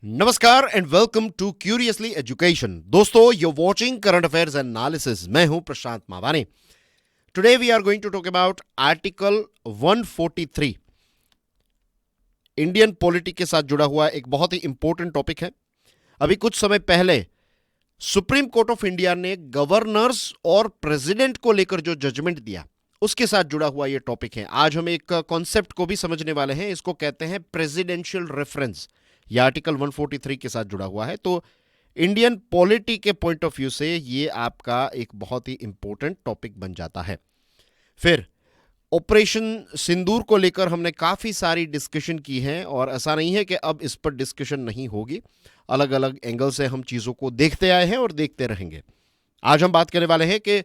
नमस्कार and welcome to curiously education. दोस्तों, you're watching current affairs analysis. मैं हूं Prashant Mavani. Today we are going to talk about article 143। Indian polity के साथ जुड़ा हुआ एक बहुत ही इंपॉर्टेंट टॉपिक है। अभी कुछ समय पहले सुप्रीम कोर्ट ऑफ इंडिया ने गवर्नर्स और प्रेसिडेंट को लेकर जो जजमेंट दिया, उसके साथ जुड़ा हुआ यह टॉपिक है। आज हम एक कॉन्सेप्ट को भी समझने वाले हैं। इसको कहते हैं प्रेसिडेंशियल रेफरेंस। यह आर्टिकल 143 के साथ जुड़ा हुआ है। तो इंडियन पॉलिटी के पॉइंट ऑफ व्यू से यह आपका एक बहुत ही इंपॉर्टेंट टॉपिक बन जाता है। फिर ऑपरेशन सिंदूर को लेकर हमने काफी सारी डिस्कशन की है और ऐसा नहीं है कि अब इस पर डिस्कशन नहीं होगी। अलग अलग एंगल से हम चीजों को देखते आए हैं और देखते रहेंगे। आज हम बात करने वाले हैं कि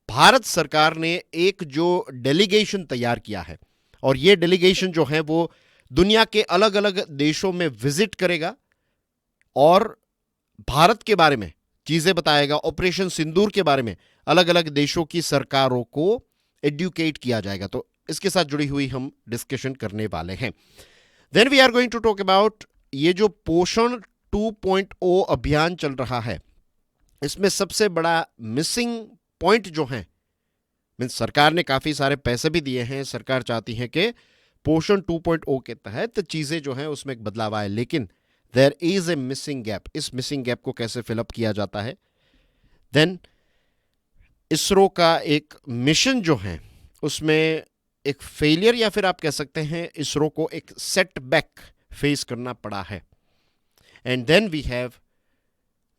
भारत सरकार ने एक जो डेलीगेशन तैयार किया है और यह डेलीगेशन जो है वो दुनिया के अलग अलग देशों में विजिट करेगा और भारत के बारे में चीजें बताएगा। ऑपरेशन सिंदूर के बारे में अलग अलग देशों की सरकारों को एडुकेट किया जाएगा। तो इसके साथ जुड़ी हुई हम डिस्कशन करने वाले हैं। Then we are going to talk about ये जो पोषण 2.0 अभियान चल रहा है, इसमें सबसे बड़ा मिसिंग पॉइंट जो है, मीन्स सरकार ने काफी सारे पैसे भी दिए हैं। सरकार चाहती है कि पोषण 2.0 के तहत चीजें जो हैं उसमें एक बदलाव आए, लेकिन there is a missing gap. इस मिसिंग गैप को कैसे फिलअप किया जाता है? देन इसरो का एक मिशन जो है उसमें एक फेलियर या फिर आप कह सकते हैं इसरो को एक सेटबैक फेस करना पड़ा है। एंड देन वी हैव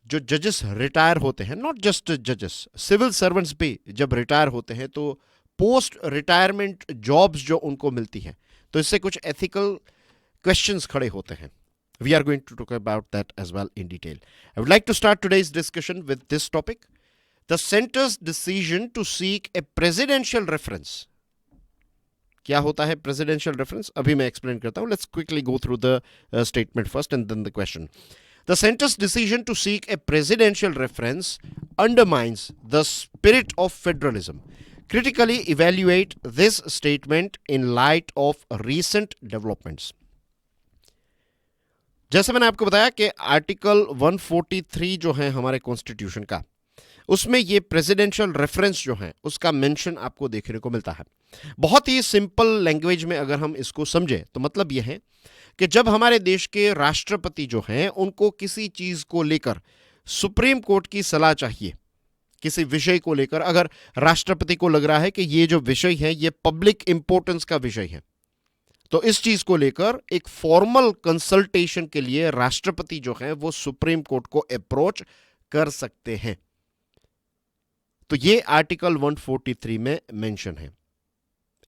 जो जजेस रिटायर होते हैं, नॉट जस्ट जजेस, सिविल सर्वेंट्स भी जब रिटायर होते हैं तो पोस्ट रिटायरमेंट जॉब्स जो उनको मिलती हैं, तो इससे कुछ एथिकल क्वेश्चंस खड़े होते हैं। We are going to talk about that as well in detail. I would like to start today's discussion with this topic, the centre's decision to seek a presidential reference. क्या होता है presidential reference? अभी मैं explain करता हूं। Let's quickly go through the statement first and then the question. The center's decision to seek a presidential reference undermines the spirit of federalism. Critically evaluate this statement in light of recent developments. जैसे मैंने आपको बताया कि article 143 जो है हमारे constitution का, उसमें ये प्रेसिडेंशियल रेफरेंस जो है उसका मेंशन आपको देखने को मिलता है। बहुत ही सिंपल लैंग्वेज में अगर हम इसको समझे तो मतलब यह है कि जब हमारे देश के राष्ट्रपति जो हैं उनको किसी चीज को लेकर सुप्रीम कोर्ट की सलाह चाहिए, किसी विषय को लेकर, अगर राष्ट्रपति को लग रहा है कि ये जो विषय है ये पब्लिक इंपॉर्टेंस का विषय है, तो इस चीज को लेकर एक फॉर्मल कंसल्टेशन के लिए राष्ट्रपति जो है वो सुप्रीम कोर्ट को अप्रोच कर सकते हैं। तो ये आर्टिकल 143 में मेंशन है।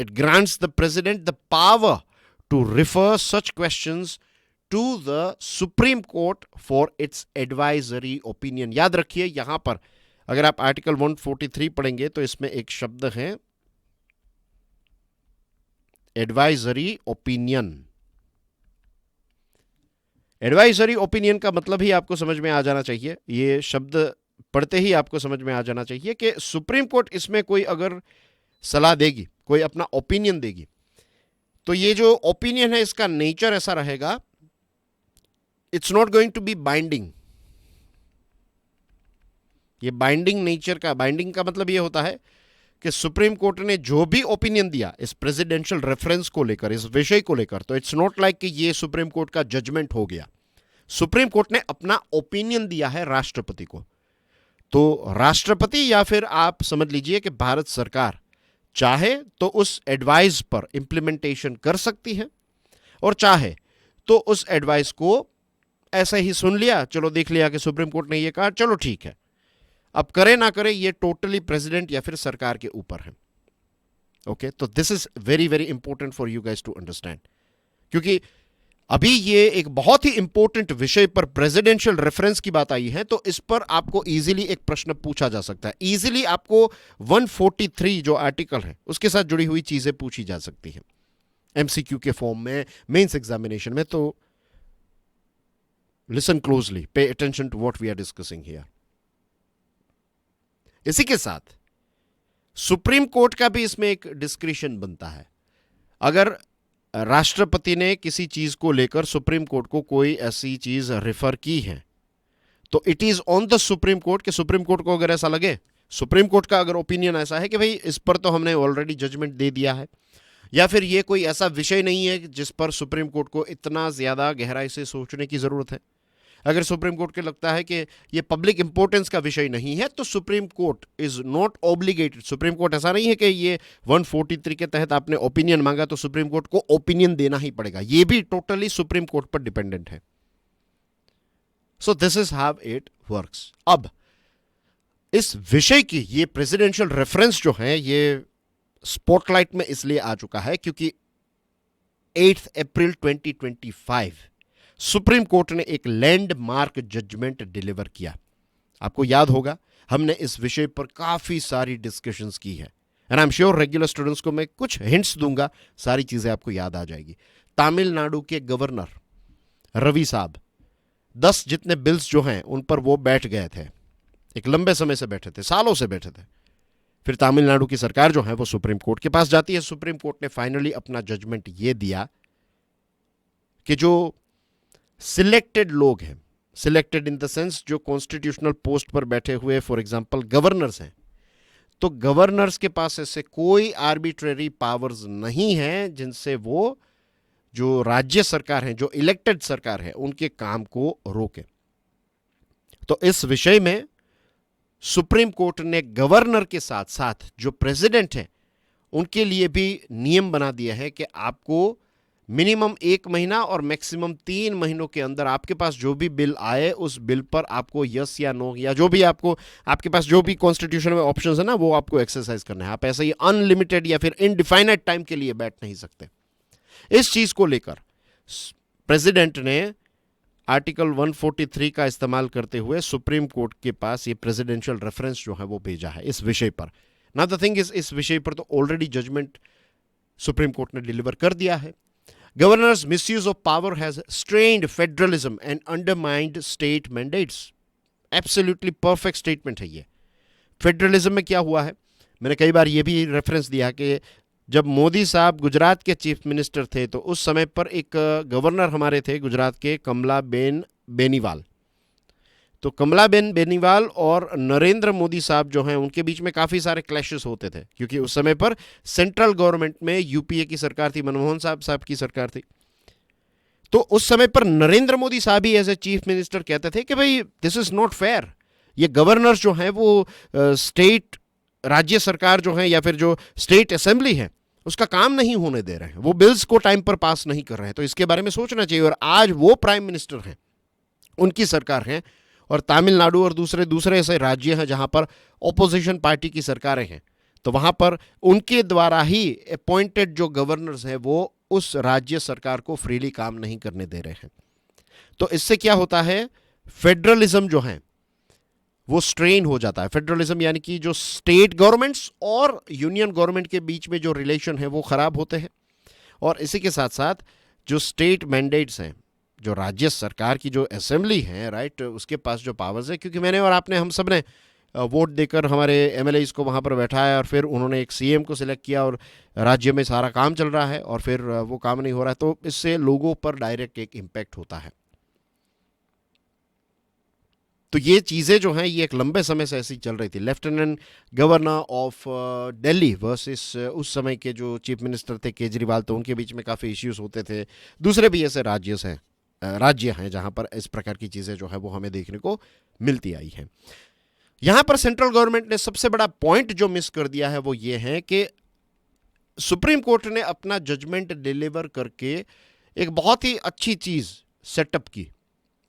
It grants the president the power to refer such questions to the Supreme Court for its advisory opinion. याद रखिए यहां पर अगर आप आर्टिकल 143 पढ़ेंगे तो इसमें एक शब्द है एडवाइजरी ओपिनियन। एडवाइजरी ओपिनियन का मतलब ही आपको समझ में आ जाना चाहिए, ये शब्द पढ़ते ही आपको समझ में आ जाना चाहिए कि सुप्रीम कोर्ट इसमें कोई अगर सलाह देगी, कोई अपना ओपिनियन देगी, तो ये जो ओपिनियन है इसका नेचर ऐसा रहेगा, it's not going to be binding. ये बाइंडिंग नेचर का, बाइंडिंग का मतलब ये होता है कि सुप्रीम कोर्ट ने जो भी ओपिनियन दिया इस प्रेसिडेंशियल रेफरेंस को लेकर, इस विषय को लेकर, तो इट्स नॉट लाइक कि ये सुप्रीम कोर्ट का जजमेंट हो गया। सुप्रीम कोर्ट ने अपना ओपिनियन दिया है राष्ट्रपति को, तो राष्ट्रपति या फिर आप समझ लीजिए कि भारत सरकार चाहे तो उस एडवाइस पर इंप्लीमेंटेशन कर सकती है और चाहे तो उस एडवाइस को ऐसे ही सुन लिया, चलो देख लिया कि सुप्रीम कोर्ट ने ये कहा, चलो ठीक है, अब करे ना करे ये टोटली प्रेसिडेंट या फिर सरकार के ऊपर है। ओके, तो this is very very important for you guys to understand, क्योंकि अभी ये एक बहुत ही इंपॉर्टेंट विषय पर प्रेसिडेंशियल रेफरेंस की बात आई है, तो इस पर आपको इजीली एक प्रश्न पूछा जा सकता है। इजीली आपको 143 जो आर्टिकल है उसके साथ जुड़ी हुई चीजें पूछी जा सकती है एमसीक्यू के फॉर्म में, मेंस एग्जामिनेशन में। तो listen closely, pay attention to what we are discussing here. इसी के साथ सुप्रीम कोर्ट का भी इसमें एक डिस्क्रिशन बनता है। अगर राष्ट्रपति ने किसी चीज को लेकर सुप्रीम कोर्ट को कोई ऐसी चीज रेफर की है तो it is on the supreme court कि सुप्रीम कोर्ट को अगर ऐसा लगे, सुप्रीम कोर्ट का अगर ओपिनियन ऐसा है कि भाई इस पर तो हमने ऑलरेडी जजमेंट दे दिया है, या फिर ये कोई ऐसा विषय नहीं है जिस पर सुप्रीम कोर्ट को इतना ज्यादा गहराई से सोचने की जरूरत है, अगर सुप्रीम कोर्ट को लगता है कि ये पब्लिक इंपॉर्टेंस का विषय नहीं है तो supreme court is not obligated. Supreme court ऐसा नहीं है कि ये 143 के तहत आपने ओपिनियन मांगा तो सुप्रीम कोर्ट को ओपिनियन देना ही पड़ेगा, ये भी टोटली सुप्रीम कोर्ट पर डिपेंडेंट है। So this is how it works. अब इस विषय की ये प्रेसिडेंशियल रेफरेंस जो है ये स्पॉटलाइट में इसलिए आ चुका है क्योंकि 8 अप्रैल 2025 सुप्रीम कोर्ट ने एक लैंडमार्क जजमेंट डिलीवर किया। आपको याद होगा हमने इस विषय पर काफी सारी डिस्कशंस की है and I am sure regular students को मैं कुछ हिंट्स दूंगा, सारी चीजें आपको याद आ जाएगी। तमिलनाडु के गवर्नर रवि साहब 10 जितने बिल्स जो हैं उन पर वो बैठ गए थे, एक लंबे समय से बैठे थे, सालों से बैठे थे। फिर तमिलनाडु की सरकार जो है वो सुप्रीम कोर्ट के पास जाती है। सुप्रीम कोर्ट ने फाइनली अपना जजमेंट ये दिया कि जो सिलेक्टेड लोग हैं, सिलेक्टेड इन द सेंस जो कॉन्स्टिट्यूशनल पोस्ट पर बैठे हुए फॉर एग्जांपल गवर्नर्स हैं, तो गवर्नर्स के पास ऐसे कोई आर्बिट्रेरी पावर्स नहीं हैं जिनसे वो जो राज्य सरकार है, जो इलेक्टेड सरकार है, उनके काम को रोके। तो इस विषय में सुप्रीम कोर्ट ने गवर्नर के साथ साथ जो प्रेसिडेंट है उनके लिए भी नियम बना दिया है कि आपको मिनिमम 1 महीना और मैक्सिमम 3 महीनों के अंदर आपके पास जो भी बिल आए उस बिल पर आपको यस या नो या जो भी आपको आपके पास जो भी कॉन्स्टिट्यूशन में ऑप्शंस है ना वो आपको एक्सरसाइज करना है। आप ऐसे ही अनलिमिटेड या फिर इनडिफाइनाइट टाइम के लिए बैठ नहीं सकते। इस चीज को लेकर प्रेसिडेंट ने आर्टिकल 143 का इस्तेमाल करते हुए सुप्रीम कोर्ट के पास ये प्रेसिडेंशियल रेफरेंस जो है वो भेजा है इस विषय पर। नाउ द थिंग इज इस विषय पर तो ऑलरेडी जजमेंट सुप्रीम कोर्ट ने डिलीवर कर दिया है। Governors misuse of power has strained federalism and undermined state mandates. Absolutely perfect statement है ये। फेडरलिज्म में क्या हुआ है, मैंने कई बार ये भी रेफरेंस दिया कि जब मोदी साहब गुजरात के चीफ मिनिस्टर थे तो उस समय पर एक गवर्नर हमारे थे गुजरात के, कमलाबेन बेनीवाल। तो कमलाबेन बेनीवाल और नरेंद्र मोदी साहब जो हैं उनके बीच में काफ़ी सारे क्लैशेस होते थे क्योंकि उस समय पर सेंट्रल गवर्नमेंट में यूपीए की सरकार थी, मनमोहन साहब की सरकार थी। तो उस समय पर नरेंद्र मोदी साहब ही एज ए चीफ मिनिस्टर कहते थे कि भाई दिस इज नॉट फेयर, ये गवर्नर्स जो हैं वो स्टेट राज्य सरकार जो है या फिर जो स्टेट असेंबली है उसका काम नहीं होने दे रहे हैं, वो बिल्स को टाइम पर पास नहीं कर रहे हैं, तो इसके बारे में सोचना चाहिए। और आज वो प्राइम मिनिस्टर हैं, उनकी सरकार है, और तमिलनाडु और दूसरे ऐसे राज्य हैं जहां पर ऑपोजिशन पार्टी की सरकारें हैं, तो वहां पर उनके द्वारा ही अपॉइंटेड जो गवर्नर्स हैं वो उस राज्य सरकार को फ्रीली काम नहीं करने दे रहे हैं। तो इससे क्या होता है, फेडरलिज्म जो है वो स्ट्रेन हो जाता है। फेडरलिज्म यानी कि जो स्टेट गवर्नमेंट्स और यूनियन गवर्नमेंट के बीच में जो रिलेशन है वो खराब होते हैं, और इसी के साथ साथ जो स्टेट मैंडेट्स हैं, जो राज्य सरकार की जो असेंबली है, राइट, उसके पास जो पावर्स है, क्योंकि मैंने और आपने हम सब ने वोट देकर हमारे एमएलएस को वहाँ पर बैठाया और फिर उन्होंने एक सीएम को सिलेक्ट किया और राज्य में सारा काम चल रहा है और फिर वो काम नहीं हो रहा है, तो इससे लोगों पर डायरेक्ट एक इम्पैक्ट होता है। तो ये चीज़ें जो हैं ये एक लंबे समय से ऐसी चल रही थी। Lieutenant governor of Delhi versus उस समय के जो चीफ मिनिस्टर थे केजरीवाल, तो उनके बीच में काफ़ी इश्यूज होते थे। दूसरे भी ऐसे राज्य हैं जहां पर इस प्रकार की चीज़ें जो है वो हमें देखने को मिलती आई हैं। यहां पर सेंट्रल गवर्नमेंट ने सबसे बड़ा पॉइंट जो मिस कर दिया है वो ये है कि सुप्रीम कोर्ट ने अपना जजमेंट डिलीवर करके एक बहुत ही अच्छी चीज़ सेटअप की।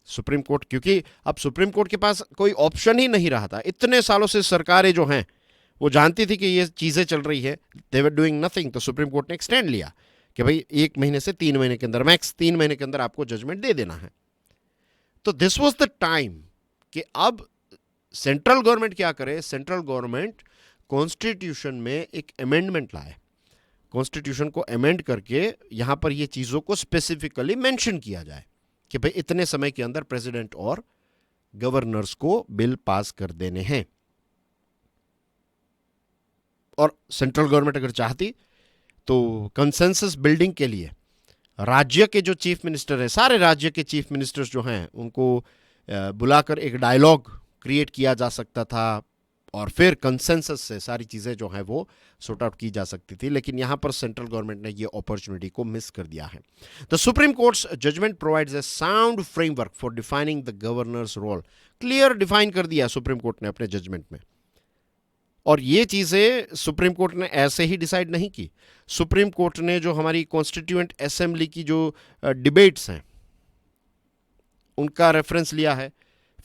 सुप्रीम कोर्ट, क्योंकि अब सुप्रीम कोर्ट के पास कोई ऑप्शन ही नहीं रहा था। इतने सालों से सरकारें जो हैं वो जानती थी कि ये चीज़ें चल रही है, दे वर डूइंग नथिंग, तो सुप्रीम कोर्ट ने एक्सटेंड लिया कि भाई 1 महीने से 3 महीने के अंदर, मैक्स 3 महीने के अंदर आपको जजमेंट दे देना है। तो दिस वाज द टाइम कि अब सेंट्रल गवर्नमेंट क्या करे। सेंट्रल गवर्नमेंट कॉन्स्टिट्यूशन में एक अमेंडमेंट लाए, कॉन्स्टिट्यूशन को अमेंड करके यहां पर ये चीज़ों को स्पेसिफिकली मेंशन किया जाए कि भाई इतने समय के अंदर प्रेसिडेंट और गवर्नर्स को बिल पास कर देने हैं। और सेंट्रल गवर्नमेंट अगर चाहती तो कंसेंसस बिल्डिंग के लिए राज्य के जो चीफ मिनिस्टर हैं, सारे राज्य के चीफ मिनिस्टर्स जो हैं उनको बुलाकर एक डायलॉग क्रिएट किया जा सकता था और फिर कंसेंसस से सारी चीज़ें जो हैं वो सॉर्ट आउट की जा सकती थी, लेकिन यहाँ पर सेंट्रल गवर्नमेंट ने ये अपॉर्चुनिटी को मिस कर दिया है। The Supreme Court's judgement provides a sound framework for defining the governor's role. Clear define कर दिया सुप्रीम कोर्ट ने अपने जजमेंट में, और ये चीज़ें सुप्रीम कोर्ट ने ऐसे ही डिसाइड नहीं की। सुप्रीम कोर्ट ने जो हमारी कॉन्स्टिट्यूएंट असेंबली की जो डिबेट्स हैं उनका रेफरेंस लिया है,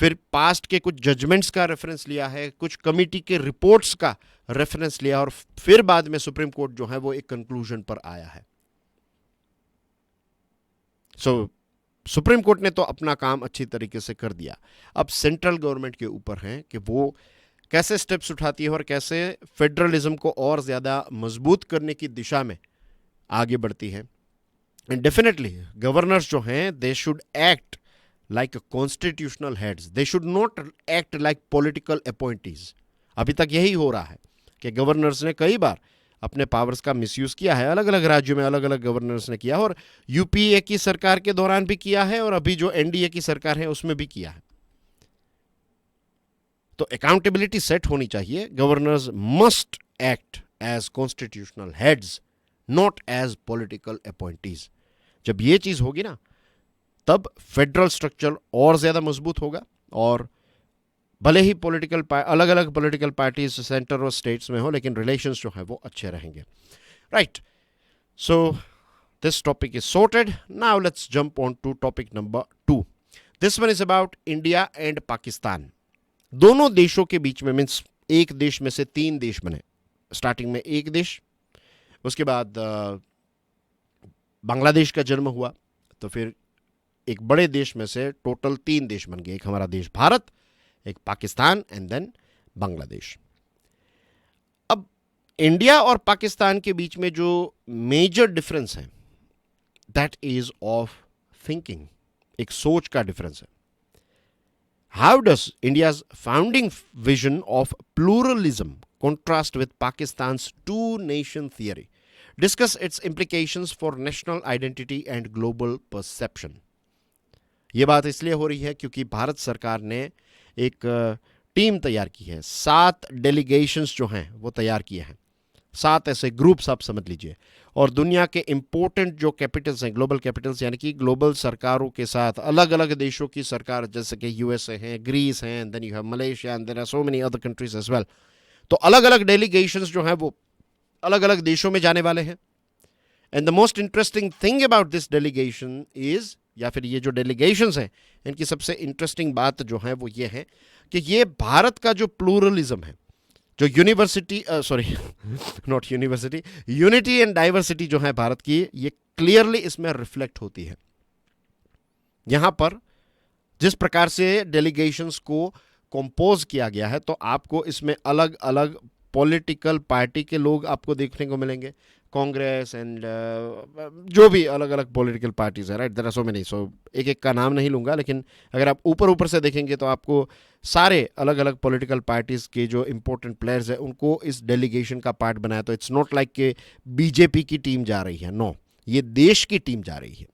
फिर पास्ट के कुछ जजमेंट्स का रेफरेंस लिया है, कुछ कमिटी के रिपोर्ट्स का रेफरेंस लिया, और फिर बाद में सुप्रीम कोर्ट जो है वो एक कंक्लूजन पर आया है। सुप्रीम कोर्ट ने तो अपना काम अच्छी तरीके से कर दिया। अब सेंट्रल गवर्नमेंट के ऊपर है कि वो कैसे स्टेप्स उठाती है और कैसे फेडरलिज्म को और ज़्यादा मजबूत करने की दिशा में आगे बढ़ती है। एंड डेफिनेटली गवर्नर्स जो हैं they should act like a constitutional heads. They should not act like political appointees. अभी तक यही हो रहा है कि गवर्नर्स ने कई बार अपने पावर्स का मिसयूज किया है, अलग अलग राज्यों में अलग अलग गवर्नर्स ने किया, और यूपीए की सरकार के दौरान भी किया है और अभी जो एनडीए की सरकार है उसमें भी किया है। तो अकाउंटेबिलिटी सेट होनी चाहिए। Governors must act as constitutional heads, not as political appointees. जब ये चीज होगी ना तब फेडरल स्ट्रक्चर और ज़्यादा मजबूत होगा, और भले ही अलग अलग पॉलिटिकल पार्टीज सेंटर और स्टेट्स में हो, लेकिन रिलेशंस जो है वो अच्छे रहेंगे। Right, so this topic is sorted. Now let's jump on to topic number 2। This one is about India and Pakistan. दोनों देशों के बीच में, मीन्स एक देश में से 3 देश बने। स्टार्टिंग में एक देश, उसके बाद बांग्लादेश का जन्म हुआ, तो फिर एक बड़े देश में से टोटल 3 देश बन गए। एक हमारा देश भारत, एक पाकिस्तान, एंड देन बांग्लादेश। अब इंडिया और पाकिस्तान के बीच में जो मेजर डिफरेंस है दैट इज ऑफ थिंकिंग, एक सोच का डिफरेंस है। How does India's founding vision of pluralism contrast with Pakistan's 2 nation theory? Discuss it's implications for national identity and global perception. ये बात इसलिए हो रही है क्योंकि भारत सरकार ने एक टीम तैयार की है, 7 डेलीगेशंस जो हैं वो तैयार किए हैं, 7 ऐसे ग्रुप्स आप समझ लीजिए, और दुनिया के इंपॉर्टेंट जो कैपिटल्स हैं, ग्लोबल कैपिटल्स, यानी कि ग्लोबल सरकारों के साथ अलग अलग देशों की सरकार, जैसे कि यूएसए हैं, ग्रीस हैं, and then you have Malaysia, and there are so many other countries as well. तो अलग अलग डेलीगेशंस जो हैं वो अलग अलग देशों में जाने वाले हैं। And the most interesting thing about this delegation is, या फिर ये जो डेलीगेशंस हैं इनकी सबसे इंटरेस्टिंग बात जो है वो ये है कि ये भारत का जो प्लूरलिज्म है, जो यूनिटी एंड डाइवर्सिटी जो है भारत की, ये क्लियरली इसमें रिफ्लेक्ट होती है। यहां पर जिस प्रकार से डेलीगेशंस को कंपोज किया गया है, तो आपको इसमें अलग अलग पॉलिटिकल पार्टी के लोग आपको देखने को मिलेंगे, कांग्रेस एंड जो भी अलग अलग पॉलिटिकल पार्टीज है, right, there are so many, so एक एक का नाम नहीं लूंगा, लेकिन अगर आप ऊपर ऊपर से देखेंगे तो आपको सारे अलग अलग पॉलिटिकल पार्टीज के जो इंपॉर्टेंट प्लेयर्स हैं उनको इस डेलीगेशन का पार्ट बनाया। तो इट्स नॉट लाइक कि बीजेपी की टीम जा रही है, नो, ये देश की टीम जा रही है।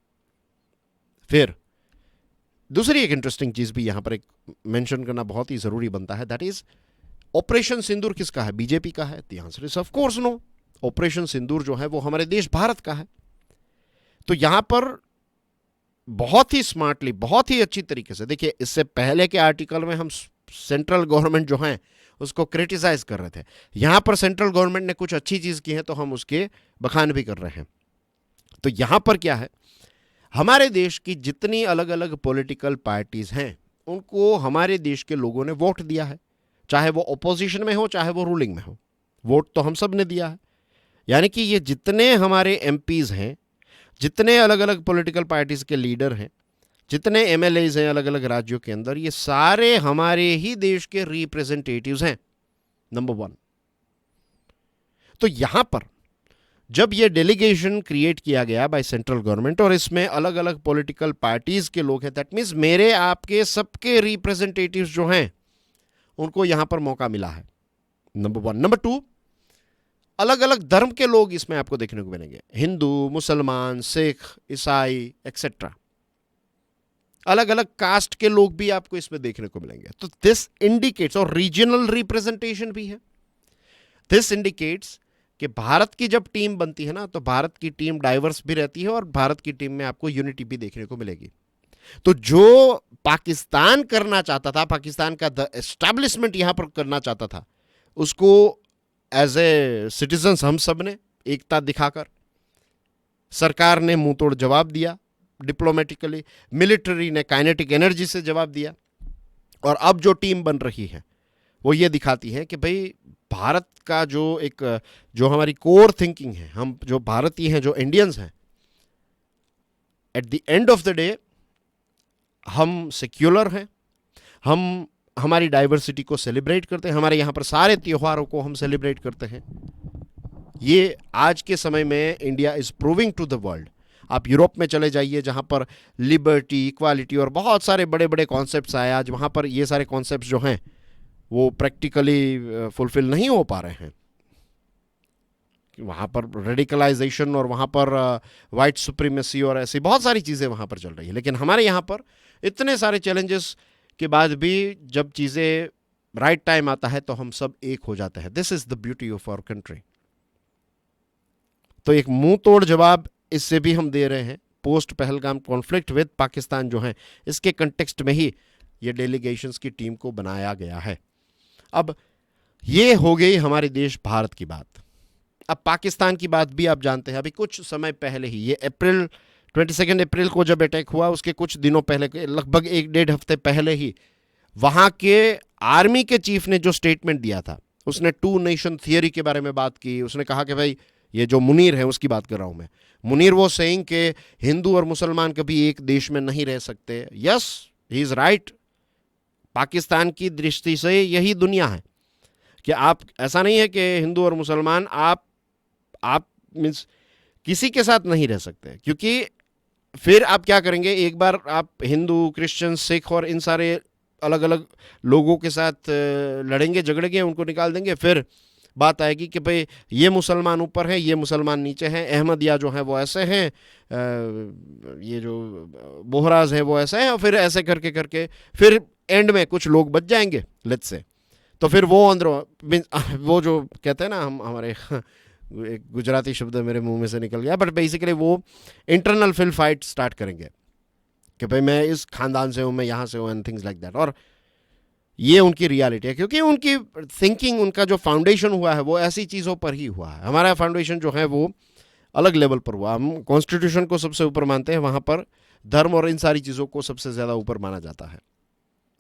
फिर दूसरी एक इंटरेस्टिंग चीज भी यहां पर एक मेंशन करना बहुत ही जरूरी बनता है, दैट इज ऑपरेशन सिंदूर किसका है? बीजेपी का है? The answer is of course no. Operation Sindoor जो है वो हमारे देश भारत का है। तो यहां पर बहुत ही स्मार्टली, बहुत ही अच्छी तरीके से, देखिए इससे पहले के आर्टिकल में हम सेंट्रल गवर्नमेंट जो है उसको क्रिटिसाइज कर रहे थे, यहां पर सेंट्रल गवर्नमेंट ने कुछ अच्छी चीज की है तो हम उसके बखान भी कर रहे हैं। तो यहां पर क्या है, हमारे देश की जितनी अलग अलग पॉलिटिकल पार्टीज हैं उनको हमारे देश के लोगों ने वोट दिया है, चाहे वो ऑपोजिशन में हो चाहे वो रूलिंग में हो, वोट तो हम सब ने दिया है। यानी कि ये जितने हमारे एमपीज हैं, जितने अलग अलग पॉलिटिकल पार्टीज के लीडर हैं, जितने एमएलएज हैं अलग अलग राज्यों के अंदर, ये सारे हमारे ही देश के रिप्रेजेंटेटिव्स हैं, नंबर 1। तो यहां पर जब ये डेलीगेशन क्रिएट किया गया बाय सेंट्रल गवर्नमेंट और इसमें अलग अलग पॉलिटिकल पार्टीज के लोग हैं, दैट मीन्स मेरे आपके सबके रिप्रेजेंटेटिव्स जो हैं उनको यहां पर मौका मिला है, नंबर 1। नंबर 2, अलग अलग धर्म के लोग इसमें आपको देखने को मिलेंगे, हिंदू, मुसलमान, सिख, ईसाई एक्सेट्रा। अलग अलग कास्ट के लोग भी आपको इसमें देखने को मिलेंगे। तो दिस इंडिकेट्स, और रीजनल रिप्रेजेंटेशन भी है, दिस इंडिकेट्स कि भारत की जब टीम बनती है ना, तो भारत की टीम डाइवर्स भी रहती है और भारत की टीम में आपको यूनिटी भी देखने को मिलेगी। तो जो पाकिस्तान करना चाहता था, पाकिस्तान का द एस्टैब्लिशमेंट यहां पर करना चाहता था, उसको एज ए सिटीजन्स हम सब ने एकता दिखाकर, सरकार ने मुंह तोड़ जवाब दिया डिप्लोमेटिकली, मिलिट्री ने काइनेटिक एनर्जी से जवाब दिया। और अब जो टीम बन रही है वो ये दिखाती है कि भाई भारत का जो हमारी कोर थिंकिंग है, हम जो भारतीय हैं, जो इंडियंस हैं, at the end of the day हम सेक्युलर हैं, हम हमारी डाइवर्सिटी को सेलिब्रेट करते हैं, हमारे यहाँ पर सारे त्योहारों को हम सेलिब्रेट करते हैं। ये आज के समय में India is proving to the world. आप यूरोप में चले जाइए जहाँ पर लिबर्टी, इक्वालिटी और बहुत सारे बड़े बड़े कॉन्सेप्ट्स आए, आज वहाँ पर ये सारे कॉन्सेप्ट्स जो हैं वो प्रैक्टिकली फुलफिल नहीं हो पा रहे हैं। वहाँ पर रेडिकलाइजेशन और वहाँ पर वाइट सुप्रीमेसी और ऐसी बहुत सारी चीज़ें वहाँ पर चल रही है। लेकिन हमारे यहाँ पर इतने सारे चैलेंजेस के बाद भी जब चीज़ें राइट टाइम आता है तो हम सब एक हो जाते हैं। This is the beauty of our country. तो एक मुंह तोड़ जवाब इससे भी हम दे रहे हैं। Post Pahalgam conflict with Pakistan जो है, इसके कंटेक्स्ट में ही ये डेलीगेशंस की टीम को बनाया गया है। अब ये हो गई हमारे देश भारत की बात। अब पाकिस्तान की बात भी आप जानते हैं। अभी कुछ समय पहले ही, ये 22 अप्रैल को जब अटैक हुआ, उसके कुछ दिनों पहले, लगभग 1-1.5 हफ्ते पहले ही, वहाँ के आर्मी के चीफ ने जो स्टेटमेंट दिया था, उसने 2 नेशन थियरी के बारे में बात की। उसने कहा कि भाई, ये जो मुनीर है उसकी बात कर रहा हूँ मैं, मुनीर वो सेइंग कि हिंदू और मुसलमान कभी एक देश में नहीं रह सकते। Yes, he is right. Pakistan की दृष्टि से यही दुनिया है कि आप, ऐसा नहीं है कि हिंदू और मुसलमान आप मीन्स किसी के साथ नहीं रह सकते, क्योंकि फिर आप क्या करेंगे, एक बार आप हिंदू, क्रिश्चियन, सिख और इन सारे अलग अलग लोगों के साथ लड़ेंगे, झगड़ेंगे, उनको निकाल देंगे, फिर बात आएगी कि भाई ये मुसलमान ऊपर हैं, ये मुसलमान नीचे हैं, अहमदिया जो हैं वो ऐसे हैं, ये जो बोहराज हैं वो ऐसे हैं, और फिर ऐसे करके करके फिर एंड में कुछ लोग बच जाएंगे, लेट्स से। तो फिर वो अंदर वो जो कहते हैं ना, हम हमारे एक गुजराती शब्द मेरे मुंह में से निकल गया, बट बेसिकली वो इंटरनल फिल फाइट स्टार्ट करेंगे कि भाई मैं इस खानदान से हूँ, मैं यहाँ से हूँ, एंड थिंग्स लाइक दैट। और ये उनकी रियलिटी है, क्योंकि उनकी थिंकिंग, उनका जो फाउंडेशन हुआ है वो ऐसी चीज़ों पर ही हुआ है। हमारा फाउंडेशन जो है वो अलग लेवल पर हुआ। हम कॉन्स्टिट्यूशन को सबसे ऊपर मानते हैं, वहाँ पर धर्म और इन सारी चीज़ों को सबसे ज़्यादा ऊपर माना जाता है।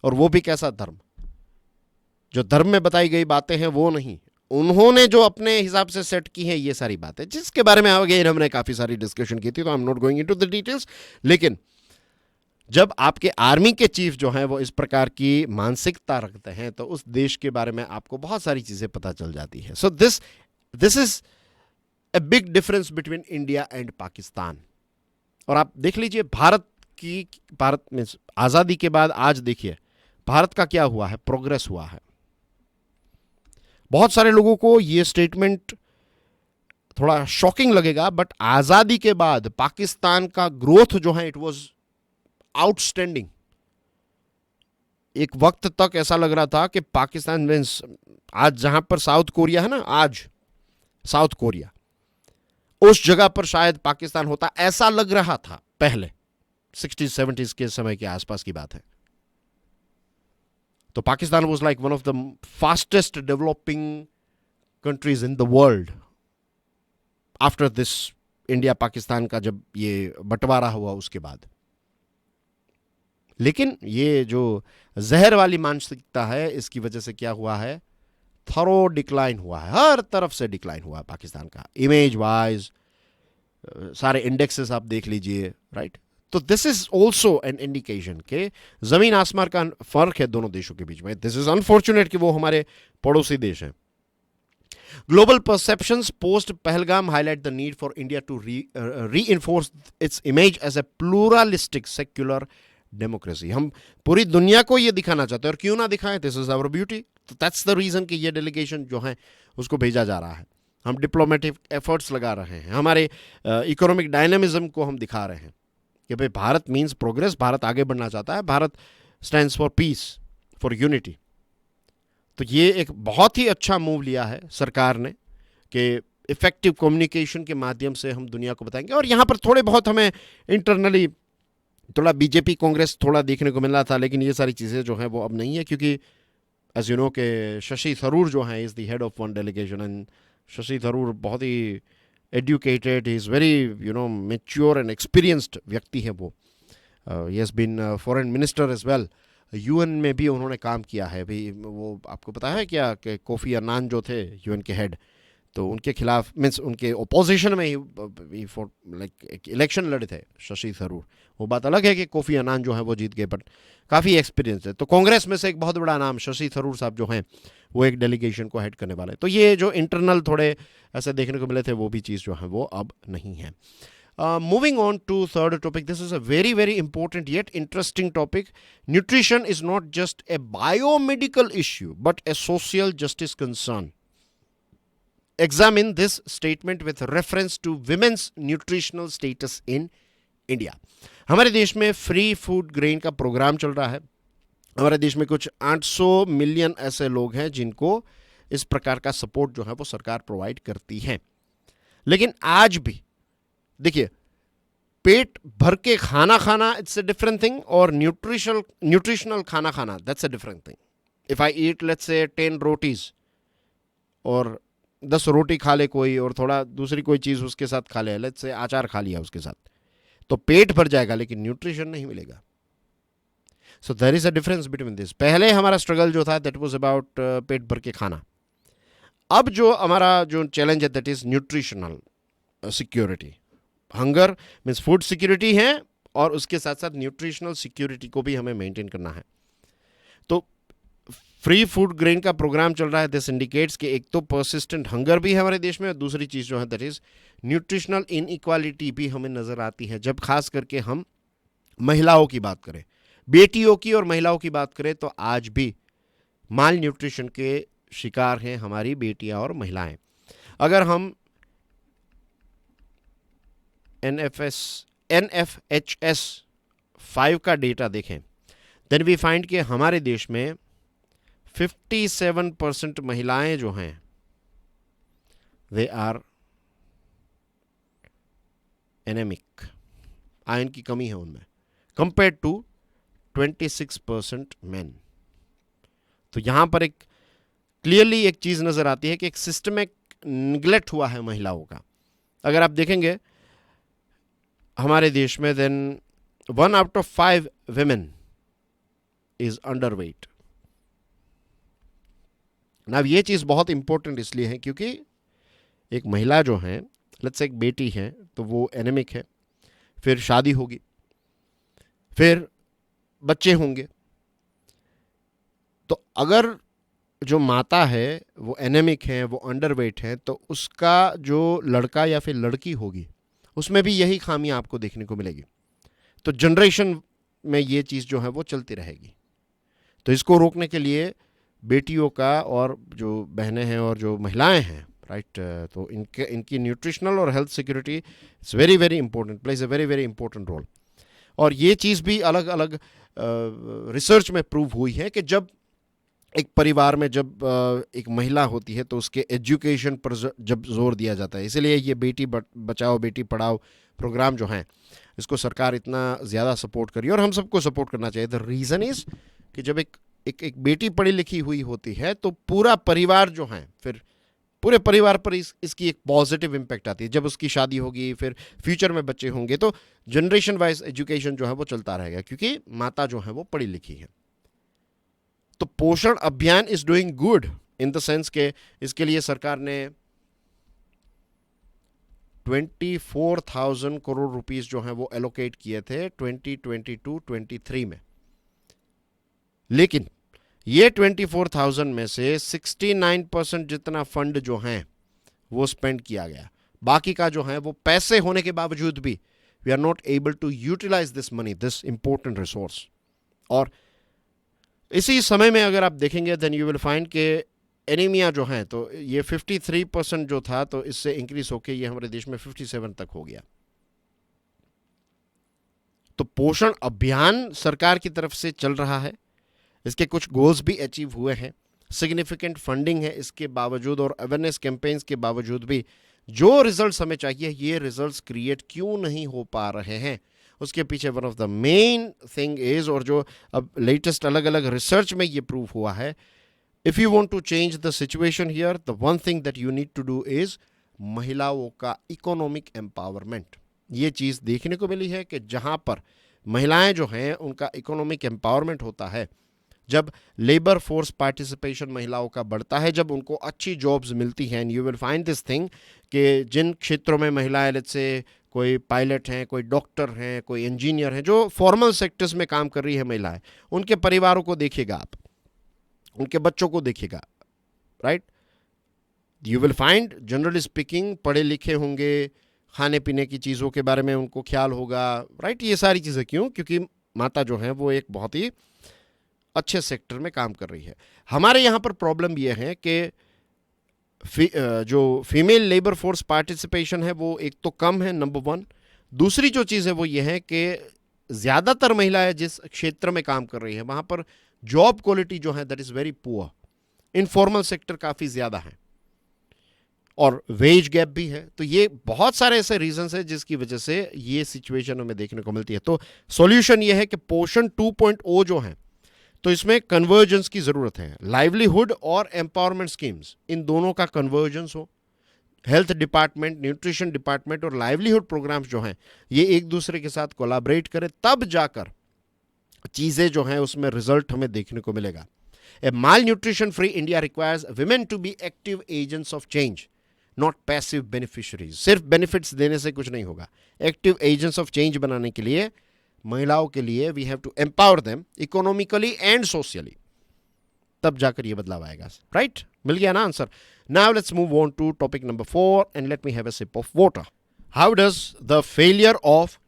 और वो भी कैसा धर्म, जो धर्म में बताई गई बातें हैं वो नहीं, उन्होंने जो अपने हिसाब से सेट की हैं ये सारी बातें, जिसके बारे में अगेन हमने काफ़ी सारी डिस्कशन की थी, तो आई am not going into the details. लेकिन जब आपके आर्मी के चीफ जो हैं वो इस प्रकार की मानसिकता रखते हैं, तो उस देश के बारे में आपको बहुत सारी चीज़ें पता चल जाती है। So this is a big difference between India and Pakistan. और आप देख लीजिए भारत में आज़ादी के बाद आज देखिए भारत का क्या हुआ है, प्रोग्रेस हुआ है। बहुत सारे लोगों को ये स्टेटमेंट थोड़ा शॉकिंग लगेगा, बट आज़ादी के बाद पाकिस्तान का ग्रोथ जो है, इट वाज आउटस्टैंडिंग। एक वक्त तक ऐसा लग रहा था कि पाकिस्तान मीन्स, आज जहां पर साउथ कोरिया है ना, आज साउथ कोरिया, उस जगह पर शायद पाकिस्तान होता, ऐसा लग रहा था पहले, 60s-70s के समय के आसपास की बात है। तो Pakistan was like one of the fastest developing countries in the world after this India Pakistan का जब ये बंटवारा हुआ उसके बाद। लेकिन ये जो जहर वाली मानसिकता है, इसकी वजह से क्या हुआ है, थरो डिक्लाइन हुआ है, हर तरफ से डिक्लाइन हुआ है पाकिस्तान का, इमेज वाइज सारे इंडेक्सेस आप देख लीजिए, राइट। तो this is also an indication के जमीन आसमान का फर्क है दोनों देशों के बीच में। दिस इज अनफॉर्चुनेट कि वो हमारे पड़ोसी देश हैं। Global perceptions post Pahalgam highlight the need for India to reinforce its image as a pluralistic secular democracy. हम पूरी दुनिया को ये दिखाना चाहते हैं, और क्यों ना दिखाएं, दिस इज आवर ब्यूटी। तो दैट्स द रीजन कि ये डेलीगेशन जो है उसको भेजा जा रहा है। हम डिप्लोमेटिक एफर्ट्स लगा रहे हैं, हमारे इकोनॉमिक डायनामिज्म को हम दिखा रहे हैं कि भाई भारत मीन्स प्रोग्रेस, भारत आगे बढ़ना चाहता है, Bharat stands for piece, for unity. तो ये एक बहुत ही अच्छा मूव लिया है सरकार ने कि इफेक्टिव कम्युनिकेशन के माध्यम से हम दुनिया को बताएंगे। और यहाँ पर थोड़े बहुत हमें इंटरनली थोड़ा बीजेपी कांग्रेस थोड़ा देखने को मिल रहा था, लेकिन ये सारी चीज़ें जो हैं वो अब नहीं है, क्योंकि एज यू नो के शशि थरूर जो हैं is the head of one delegation, and Shashi Tharoor बहुत ही educated, he is very mature and experienced व्यक्ति है वो। He has been foreign minister as well, UN में भी उन्होंने काम किया है। भी वो आपको पता है क्या कि कोफी अन्नान जो थे यूएन के हेड, तो उनके खिलाफ मीन्स उनके ओपोजिशन में ही लाइक इलेक्शन लड़े थे शशि थरूर। वो बात अलग है कि कोफी अन्नान जो है वो जीत गए, बट काफ़ी एक्सपीरियंस है। तो कांग्रेस में से एक बहुत बड़ा नाम शशि थरूर साहब जो हैं वो एक डेलीगेशन को हेड करने वाले। तो ये जो इंटरनल थोड़े ऐसे देखने को मिले थे वो भी चीज़ जो है वो अब नहीं है। Moving on to third topic, this is a very very important yet interesting topic. Nutrition is not just a biomedical issue but a social justice concern. Examine this statement with reference to women's nutritional status in India. हमारे देश में free food grain का programme चल रहा है। हमारे देश में कुछ 800 मिलियन ऐसे लोग हैं जिनको इस प्रकार का सपोर्ट जो है वो सरकार प्रोवाइड करती है। लेकिन आज भी देखिए, पेट भर के खाना खाना इट्स अ डिफरेंट थिंग, और न्यूट्रिशनल खाना खाना that's a different thing. If I eat let's say 10 rotis और 10 रोटी खा ले कोई और थोड़ा दूसरी कोई चीज़ उसके साथ खा ले, लेट्स से अचार खा लिया उसके साथ, तो पेट भर जाएगा लेकिन न्यूट्रिशन नहीं मिलेगा। So there is a difference between this. पहले हमारा स्ट्रगल जो था दैट वाज अबाउट पेट भर के खाना। अब जो हमारा जो चैलेंज है that is nutritional security. Hunger means food security है और उसके साथ साथ न्यूट्रिशनल सिक्योरिटी को भी हमें मेंटेन करना है। तो फ्री फूड ग्रेन का प्रोग्राम चल रहा है। दिस इंडिकेट्स कि एक तो परसिस्टेंट हंगर भी है हमारे देश में, और दूसरी चीज़ जो है दैट इज न्यूट्रिशनल इनइक्वालिटी भी हमें नज़र आती है। जब खास करके हम महिलाओं की बात करें, बेटियों की और महिलाओं की बात करें, तो आज भी माल न्यूट्रिशन के शिकार हैं हमारी बेटियां और महिलाएं। अगर हम NFHS 5 का डेटा देखें, देन वी फाइंड कि हमारे देश में 57% महिलाएं जो हैं दे आर एनेमिक, आयरन की कमी है उनमें, कंपेयर टू 26% मैन। तो यहां पर एक क्लियरली एक चीज नजर आती है कि एक सिस्टमिक निग्लेक्ट हुआ है महिलाओं का। अगर आप देखेंगे हमारे देश में, then 1 out of 5 women is underweight। अब ये चीज़ बहुत इंपॉर्टेंट इसलिए है क्योंकि एक महिला जो है, लेट्स से एक बेटी है, तो वो एनेमिक है, फिर शादी होगी, फिर बच्चे होंगे। तो अगर जो माता है वो एनेमिक है, वो अंडरवेट है, तो उसका जो लड़का या फिर लड़की होगी उसमें भी यही खामियां आपको देखने को मिलेगी। तो जनरेशन में ये चीज़ जो है वो चलती रहेगी। तो इसको रोकने के लिए बेटियों का और जो बहनें हैं और जो महिलाएं हैं, राइट, तो इनकी न्यूट्रिशनल और health security it's very very important, plays a very very important role. और ये चीज़ भी अलग अलग रिसर्च में प्रूव हुई है कि जब एक परिवार में जब एक महिला होती है तो उसके एजुकेशन पर जब जोर दिया जाता है। इसीलिए ये बेटी बचाओ बेटी पढ़ाओ प्रोग्राम जो हैं इसको सरकार इतना ज़्यादा सपोर्ट करी, और हम सबको सपोर्ट करना चाहिए। द रीज़न इज़ कि जब एक बेटी पढ़ी लिखी हुई होती है तो पूरा परिवार जो है, फिर पूरे परिवार पर इसकी एक पॉजिटिव इम्पैक्ट आती है। जब उसकी शादी होगी, फिर फ्यूचर में बच्चे होंगे, तो जनरेशन वाइज एजुकेशन जो है वो चलता रहेगा क्योंकि माता जो है वो पढ़ी लिखी है। तो पोषण अभियान is doing good in the sense के इसके लिए सरकार ने 24,000 करोड़ रुपीस जो हैं वो एलोकेट किए थे 2022-23 में। लेकिन ये 24,000 में से 69% जितना फंड जो हैं वो स्पेंड किया गया। बाकी का जो है वो पैसे होने के बावजूद भी we are not able to utilise this money, this important resource. और इसी समय में अगर आप देखेंगे देन यू विल फाइंड के एनीमिया जो है तो ये 53% जो था, तो इससे इंक्रीज होके ये हमारे देश में 57 तक हो गया। तो पोषण अभियान सरकार की तरफ से चल रहा है, इसके कुछ गोल्स भी अचीव हुए हैं, सिग्निफिकेंट फंडिंग है इसके बावजूद, और अवेयरनेस कैंपेन्स के बावजूद भी जो रिजल्ट्स हमें चाहिए ये रिजल्ट्स क्रिएट क्यों नहीं हो पा रहे हैं, उसके पीछे one of the main thing is, और जो अब लेटेस्ट अलग अलग रिसर्च में ये प्रूव हुआ है, if you want to change the situation here, the one thing that you need to do is महिलाओं का इकोनॉमिक एम्पावरमेंट। ये चीज़ देखने को मिली है कि जहां पर महिलाएं जो हैं उनका इकोनॉमिक एम्पावरमेंट होता है, जब लेबर फोर्स पार्टिसिपेशन महिलाओं का बढ़ता है, जब उनको अच्छी जॉब्स मिलती हैं, and you will find this thing कि जिन क्षेत्रों में महिलाएं, लेट्स से कोई पायलट हैं, कोई डॉक्टर हैं, कोई इंजीनियर हैं, जो फॉर्मल सेक्टर्स में काम कर रही है महिलाएं, उनके परिवारों को देखिएगा आप, उनके बच्चों को देखिएगा, right. You will find generally speaking पढ़े लिखे होंगे, खाने पीने की चीज़ों के बारे में उनको ख्याल होगा, राइट। ये सारी चीज़ें क्यों? क्योंकि माता जो है वो एक बहुत ही अच्छे सेक्टर में काम कर रही है। हमारे यहाँ पर प्रॉब्लम ये है कि जो फीमेल लेबर फोर्स पार्टिसिपेशन है वो एक तो कम है, नंबर वन। दूसरी जो चीज़ है वो ये है कि ज़्यादातर महिलाएं जिस क्षेत्र में काम कर रही है वहाँ पर जॉब क्वालिटी जो है that is very poor, informal sector काफ़ी ज़्यादा है, और वेज गैप भी है। तो ये बहुत सारे ऐसे रीजंस हैं जिसकी वजह से ये सिचुएशन हमें देखने को मिलती है। तो सॉल्यूशन ये है कि पोषण 2.0 जो है, तो इसमें कन्वर्जेंस की ज़रूरत है। लाइवलीहुड और एम्पावरमेंट स्कीम्स, इन दोनों का कन्वर्जेंस हो। हेल्थ डिपार्टमेंट, न्यूट्रिशन डिपार्टमेंट और लाइवलीहुड प्रोग्राम्स जो हैं ये एक दूसरे के साथ कोलैबोरेट करें, तब जाकर चीज़ें जो हैं उसमें रिजल्ट हमें देखने को मिलेगा। A malnutrition free India requires women to be active agents of change, not passive beneficiaries. सिर्फ बेनिफिट्स देने से कुछ नहीं होगा। एक्टिव एजेंट्स ऑफ चेंज बनाने के लिए महिलाओं के लिए we have to empower them economically and socially, तब जाकर ये बदलाव आएगा, राइट। मिल गया ना answer. Now let's move on to topic number 4 and let me have a sip of water. How does the failure of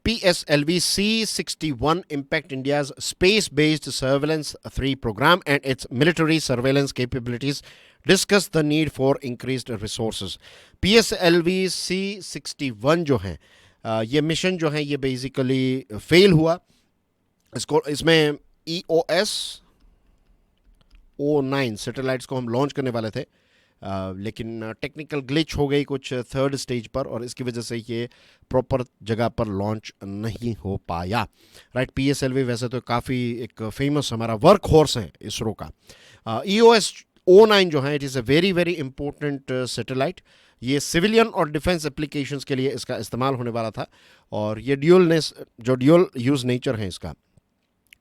PSLV C61 impact India's space-based surveillance 3 program and its military surveillance capabilities? Discuss the need for increased resources. PSLV C61 जो है ये mission जो है ये basically fail हुआ। इसमें EOS O9 satellites को हम लॉन्च करने वाले थे, लेकिन टेक्निकल ग्लिच हो गई कुछ थर्ड स्टेज पर, और इसकी वजह से ये प्रॉपर जगह पर लॉन्च नहीं हो पाया, राइट। PSLV वैसे तो काफ़ी एक फेमस हमारा वर्क हॉर्स है इसरो का। EOS O9 जो है it is a very very important satellite. ये सिविलियन और डिफेंस एप्लीकेशंस के लिए इसका इस्तेमाल होने वाला था, और ये ड्यूल यूज़ नेचर है इसका।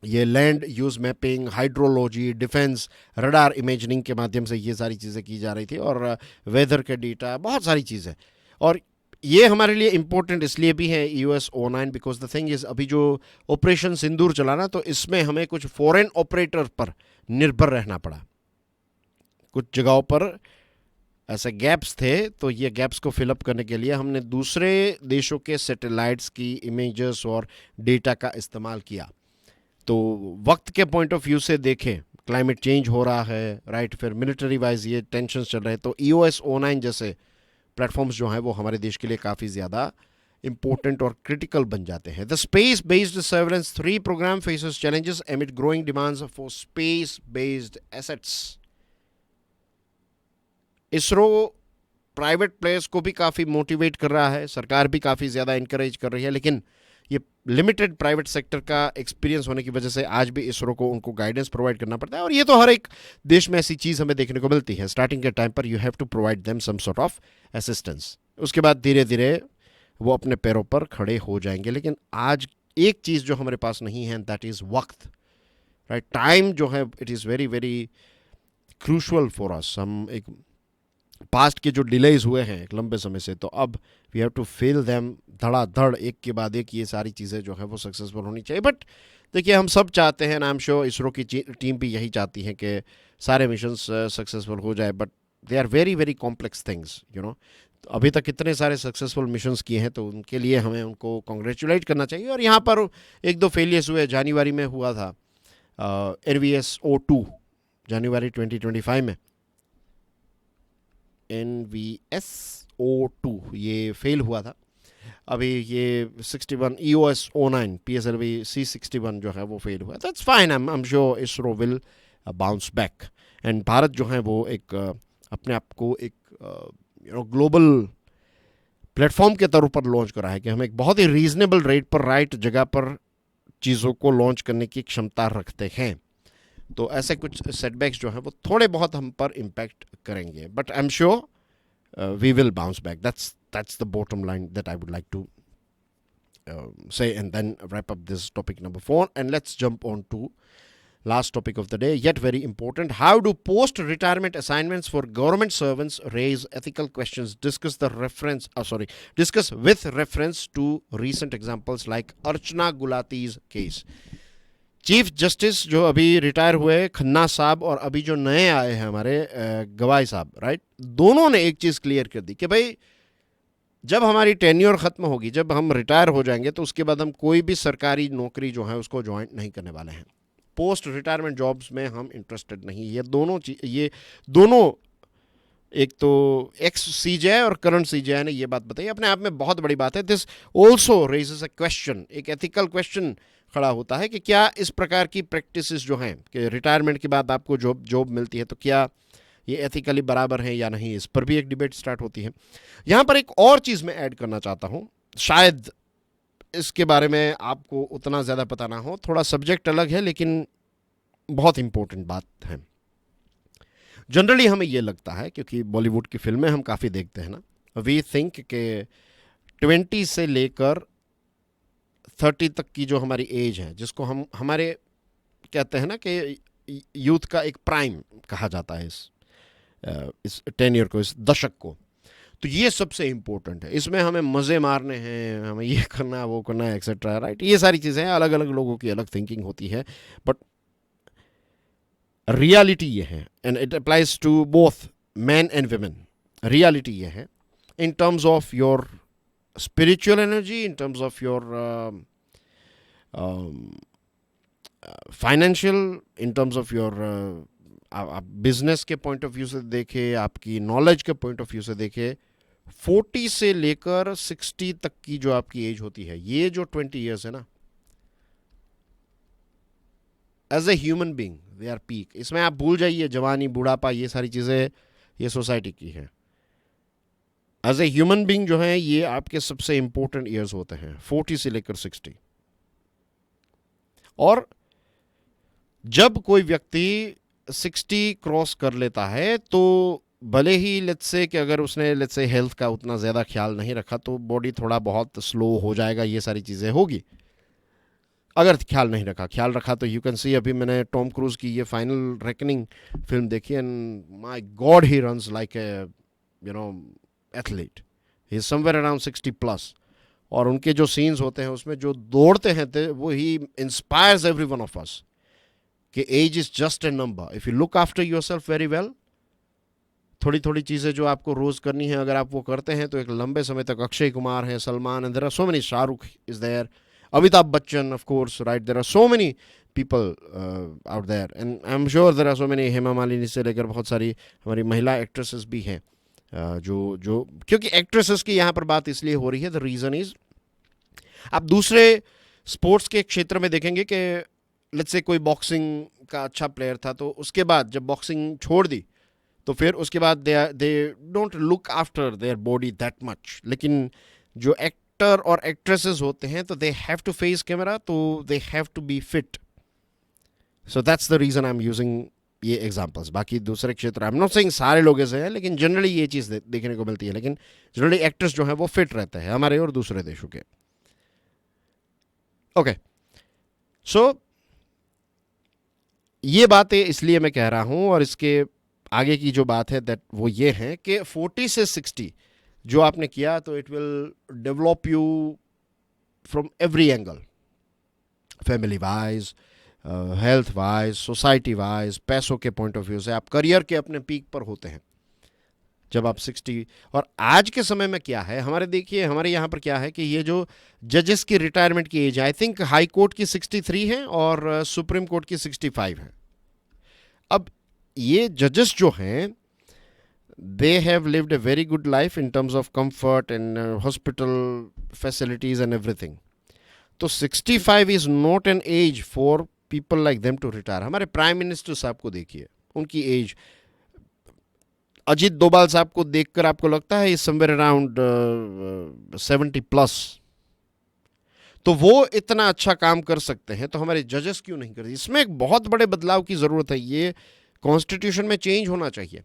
ये land use mapping, hydrology, defence, radar imaging के माध्यम से ये सारी चीज़ें की जा रही थी, और वेदर के डेटा, बहुत सारी चीज़ें। और ये हमारे लिए इम्पोर्टेंट इसलिए भी है EOS O9 because the thing is, अभी जो ऑपरेशन सिंदूर चला ना, तो इसमें हमें कुछ फॉरेन ऑपरेटर पर निर्भर रहना पड़ा। कुछ जगहों पर ऐसे गैप्स थे, तो ये गैप्स को फिलअप करने के लिए हमने दूसरे देशों के सैटेलाइट्स की इमेजेस और डेटा का इस्तेमाल किया। तो वक्त के पॉइंट ऑफ व्यू से देखें, क्लाइमेट चेंज हो रहा है, राइट, फिर मिलिट्री वाइज ये टेंशन चल रहे हैं, तो EOS O9 जैसे प्लेटफॉर्म्स जो हैं वो हमारे देश के लिए काफ़ी ज़्यादा इंपॉर्टेंट और क्रिटिकल बन जाते हैं। The space based surveillance 3 programme faces challenges amid growing demands for space based assets. ISRO private players को भी काफ़ी मोटिवेट कर रहा है, सरकार भी काफ़ी ज़्यादा इंकरेज कर रही है, लेकिन ये लिमिटेड प्राइवेट सेक्टर का एक्सपीरियंस होने की वजह से आज भी इसरो को उनको गाइडेंस प्रोवाइड करना पड़ता है। और ये तो हर एक देश में ऐसी चीज़ हमें देखने को मिलती है। स्टार्टिंग के टाइम पर you have to provide them some sort of assistance, उसके बाद धीरे धीरे वो अपने पैरों पर खड़े हो जाएंगे। लेकिन आज एक चीज़ जो हमारे पास नहीं है, दैट इज़ वक्त, राइट। टाइम जो है it is very very crucial for us. हम एक पास्ट के जो डिलेज हुए हैं एक लंबे समय से, तो अब we have to fill them धड़ाधड़, एक के बाद एक ये सारी चीज़ें जो है वो सक्सेसफुल होनी चाहिए। बट देखिए, हम सब चाहते हैं, आई एम श्योर इसरो की टीम भी यही चाहती है कि सारे मिशंस सक्सेसफुल हो जाए, but they are very very complex things, you know. अभी तक कितने सारे सक्सेसफुल मिशंस किए हैं, तो उनके लिए हमें उनको कॉन्ग्रेचुलेट करना चाहिए। और यहाँ पर एक दो फेलियर्स हुए, जनवरी में हुआ था NVS O2 जनवरी 2025 में, NVSO2 ये फेल हुआ था। अभी ये 61 EOS 09 PSLV C61 जो है वो फेल हुआ। That's fine, I am sure ISRO will bounce back. And Bharat जो है वो एक अपने आप को एक ग्लोबल प्लेटफॉर्म के तौर पर लॉन्च करा है कि हम एक बहुत ही रीजनेबल रेट पर राइट जगह पर चीज़ों को लॉन्च करने की क्षमता रखते हैं। तो ऐसे कुछ सेटबैक्स जो हैं वो थोड़े बहुत हम पर इम्पैक्ट करेंगे, but I am sure we will bounce back. that's the bottom line that I would like to say, and then wrap up this topic number 4, and let's jump on to last topic of the day, yet very important. How do post retirement assignments for government servants raise ethical questions? Discuss with reference to recent examples like Archana Gulati's case. Chief justice जो अभी retire हुए खन्ना साहब और अभी जो नए आए हैं हमारे गवाई साहब, राइट, दोनों ने एक चीज़ क्लियर कर दी कि भाई जब हमारी टेन्योर ख़त्म होगी, जब हम रिटायर हो जाएंगे, तो उसके बाद हम कोई भी सरकारी नौकरी जो है उसको ज्वाइन नहीं करने वाले हैं। पोस्ट रिटायरमेंट जॉब्स में हम इंटरेस्टेड नहीं। ये दोनों एक तो एक्स CJI और करंट CJI ने ये बात बताई, अपने आप में बहुत बड़ी बात है। This also raises a question, एक एथिकल क्वेश्चन खड़ा होता है कि क्या इस प्रकार की प्रैक्टिसेस जो हैं कि रिटायरमेंट के बाद आपको जॉब मिलती है, तो क्या ये एथिकली बराबर है या नहीं, इस पर भी एक डिबेट स्टार्ट होती है। यहाँ पर एक और चीज़ मैं ऐड करना चाहता हूँ, शायद इसके बारे में आपको उतना ज़्यादा पता ना हो, थोड़ा सब्जेक्ट अलग है लेकिन बहुत इंपॉर्टेंट बात है। जनरली हमें ये लगता है, क्योंकि बॉलीवुड की फिल्में हम काफ़ी देखते हैं ना, वी थिंक के 20 से लेकर 30 तक की जो हमारी एज है, जिसको हम हमारे कहते हैं ना कि यूथ का एक प्राइम कहा जाता है इस टेन्योर को, इस दशक को, तो ये सबसे इम्पोर्टेंट है। इसमें हमें मज़े मारने हैं, हमें ये करना है, वो करना है, एक्सेट्रा, राइट। ये सारी चीज़ें हैं, अलग अलग लोगों की अलग थिंकिंग होती है, बट रियलिटी ये है, and it applies to both man and women. Reality ये है in terms of your spiritual energy, in terms of your financial, in terms of your आप बिजनेस के पॉइंट ऑफ व्यू से देखें, आपकी नॉलेज के पॉइंट ऑफ व्यू से देखें, 40 से लेकर 60 तक की जो आपकी एज होती है, ये जो 20 ईयर्स है ना, as a human being they are peak. इसमें आप भूल जाइए जवानी, बुढ़ापा, ये सारी चीज़ें ये सोसाइटी की है। एज ए ह्यूमन बींग जो है ये आपके सबसे इंपॉर्टेंट ईयर्स होते हैं, 40 से लेकर 60। और जब कोई व्यक्ति 60 क्रॉस कर लेता है, तो भले ही लेट्स से कि अगर उसने लेट्स से हेल्थ का उतना ज़्यादा ख्याल नहीं रखा, तो बॉडी थोड़ा बहुत स्लो हो जाएगा, ये सारी चीज़ें होगी। अगर ख्याल नहीं रखा, ख्याल रखा तो यू कैन सी, अभी मैंने टॉम क्रूज की ये फाइनल रेकनिंग फिल्म देखी, and my God he runs like a athlete, he is somewhere around 60+। और उनके जो सीन्स होते हैं उसमें जो दौड़ते हैं वो ही inspires every one of us कि age is just a number. If you look after yourself very well, थोड़ी थोड़ी चीज़ें जो आपको रोज़ करनी है, अगर आप वो करते हैं तो एक लंबे समय तक अक्षय कुमार है, Salman, and there are so many, Shahrukh is there, Amitabh Bachchan of course, right, there are so many people out there, and I am sure there are so many, Hema Malini से लेकर बहुत सारी हमारी महिला एक्ट्रेसेस भी हैं जो क्योंकि एक्ट्रेसेस की यहाँ पर बात इसलिए हो रही है, द रीज़न इज, आप दूसरे स्पोर्ट्स के क्षेत्र में देखेंगे कि लेट्स से कोई बॉक्सिंग का अच्छा प्लेयर था, तो उसके बाद जब बॉक्सिंग छोड़ दी तो फिर उसके बाद they don't look after their body that much. लेकिन जो एक्टर और एक्ट्रेसेस होते हैं तो they have to face camera, तो they have to be fit. So that's the reason I am using ये एग्जाम्पल्स। बाकी दूसरे क्षेत्र, आई एम नॉट सेइंग सारे लोग ऐसे हैं, लेकिन जनरली ये चीज़ देखने को मिलती है। लेकिन जनरली एक्टर्स जो हैं वो फिट रहते हैं, हमारे और दूसरे देशों के। ओके, सो ये बातें इसलिए मैं कह रहा हूं, और इसके आगे की जो बात है दैट वो ये है कि 40 से 60 जो आपने किया, तो it will develop you from every angle, family wise, health wise, society wise, पैसों के पॉइंट ऑफ व्यू से आप करियर के अपने पीक पर होते हैं जब आप 60। और आज के समय में क्या है, देखिए हमारे यहाँ पर क्या है कि ये जो जजेस की रिटायरमेंट की एज है, आई थिंक हाई कोर्ट की 63 है और सुप्रीम कोर्ट की 65 है। अब ये जजेस जो हैं, they have lived a very good life in terms of comfort and hospital facilities and everything. तो 65 is not an age for people like them to retire. हमारे प्राइम मिनिस्टर साहब को देखिए, उनकी एज, अजीत डोभाल साहब को देखकर आपको लगता है इज समवेयर अराउंड 70 प्लस. तो वो इतना अच्छा काम कर सकते हैं, तो हमारे जजेस क्यों नहीं करते? इसमें एक बहुत बड़े बदलाव की ज़रूरत है. ये कॉन्स्टिट्यूशन में चेंज होना चाहिए.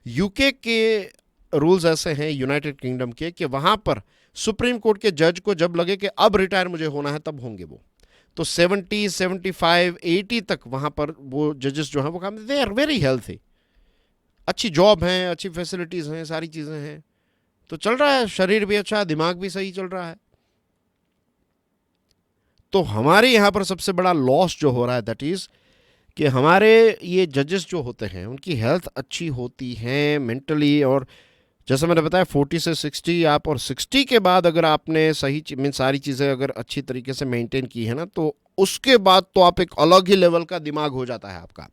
यूके के रूल्स ऐसे हैं, यूनाइटेड किंगडम के, कि वहाँ पर सुप्रीम कोर्ट के जज को जब लगे कि अब रिटायर मुझे होना है, तब होंगे वो. तो 70, 75, 80 तक वहाँ पर वो जजेस जो हैं वो काम, दे आर वेरी हेल्थी, अच्छी जॉब हैं, अच्छी फैसिलिटीज़ हैं, सारी चीज़ें हैं, तो चल रहा है, शरीर भी अच्छा, दिमाग भी सही चल रहा है. तो हमारे यहाँ पर सबसे बड़ा लॉस जो हो रहा है दैट इज़ कि हमारे ये जजेस जो होते हैं उनकी हेल्थ अच्छी होती है मेंटली, और जैसा मैंने बताया 40 से 60 आप, और 60 के बाद अगर आपने सही सारी चीज़ें अगर अच्छी तरीके से मेंटेन की है ना, तो उसके बाद तो आप एक अलग ही लेवल का दिमाग हो जाता है आपका.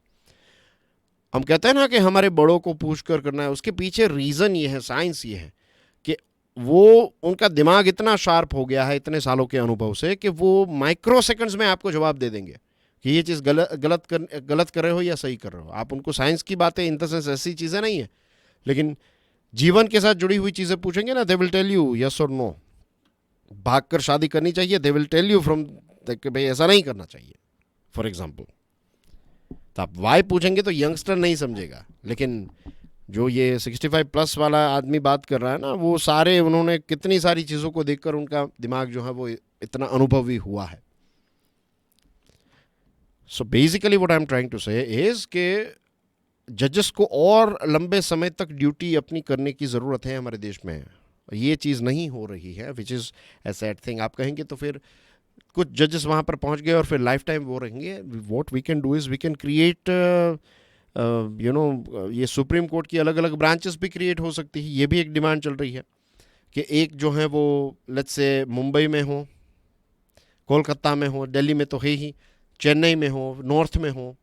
हम कहते हैं ना कि हमारे बड़ों को पूछ कर करना है, उसके पीछे रीज़न ये है, साइंस ये है कि वो उनका दिमाग इतना शार्प हो गया है इतने सालों के अनुभव से कि वो माइक्रो सेकंड्स में आपको जवाब दे देंगे कि ये चीज़ गलत कर रहे हो या सही कर रहे हो. आप उनको साइंस की बातें, इन द सेंस ऐसी चीज़ें नहीं है, लेकिन जीवन के साथ जुड़ी हुई चीज़ें पूछेंगे ना, they will tell you yes और नो. भाग कर शादी करनी चाहिए, they will tell you from कि भाई ऐसा नहीं करना चाहिए, फॉर एग्जाम्पल. तो आप वाई पूछेंगे तो यंगस्टर नहीं समझेगा, लेकिन जो ये 65 प्लस वाला आदमी बात कर रहा है ना, वो सारे उन्होंने कितनी सारी चीज़ों को देखकर उनका दिमाग जो है वो इतना अनुभवी हुआ है. So basically what I am trying to say is के जजेस को और लंबे समय तक ड्यूटी अपनी करने की ज़रूरत है हमारे देश में. ये चीज़ नहीं हो रही है, which is a sad thing. आप कहेंगे तो फिर कुछ जजेस वहाँ पर पहुँच गए और फिर लाइफ टाइम वो रहेंगे. What we can do is we can create ये सुप्रीम कोर्ट की अलग अलग ब्रांचेस भी क्रिएट हो सकती है. ये भी एक डिमांड चल रही है कि एक जो है वो लेट्स से मुंबई में हो, कोलकाता में हो, दिल्ली में तो है ही, चेन्नई में हो, नॉर्थ में हो,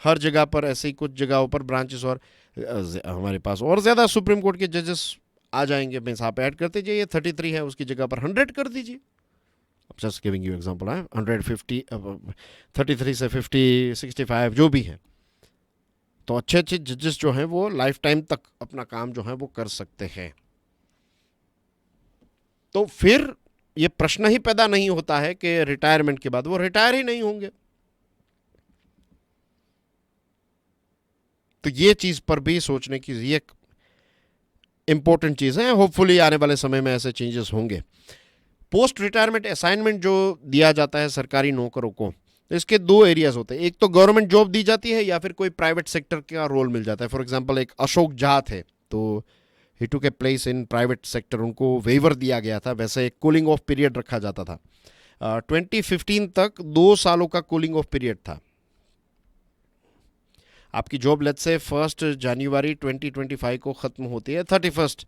हर जगह पर ऐसे ही कुछ जगहों पर ब्रांचेस, और हमारे पास और ज़्यादा सुप्रीम कोर्ट के जजेस आ जाएंगे. मीन्स आप ऐड करते जाइए, 33 है उसकी जगह पर 100 कर दीजिए. जस्ट गिविंग यू एग्जांपल है, 150, 33 से 50, 65 जो भी है, तो अच्छे अच्छे जजेस जो हैं वो लाइफ टाइम तक अपना काम जो है वो कर सकते हैं. तो फिर ये प्रश्न ही पैदा नहीं होता है कि रिटायरमेंट के बाद वो रिटायर ही नहीं होंगे. तो ये चीज़ पर भी सोचने की ये एक इम्पोर्टेंट चीज़ है. होपफुली आने वाले समय में ऐसे चेंजेस होंगे. पोस्ट रिटायरमेंट असाइनमेंट जो दिया जाता है सरकारी नौकरों को, तो इसके दो एरियाज होते हैं. एक तो गवर्नमेंट जॉब दी जाती है या फिर कोई प्राइवेट सेक्टर का रोल मिल जाता है. फॉर एग्जांपल एक अशोक झा थे, तो he took a place in private sector, उनको वेवर दिया गया था. वैसे एक कूलिंग ऑफ पीरियड रखा जाता था. 2015 तक 2 सालों का कूलिंग ऑफ पीरियड था. आपकी जॉब लेट्स से 1 जनवरी 2025 को ख़त्म होती है, 31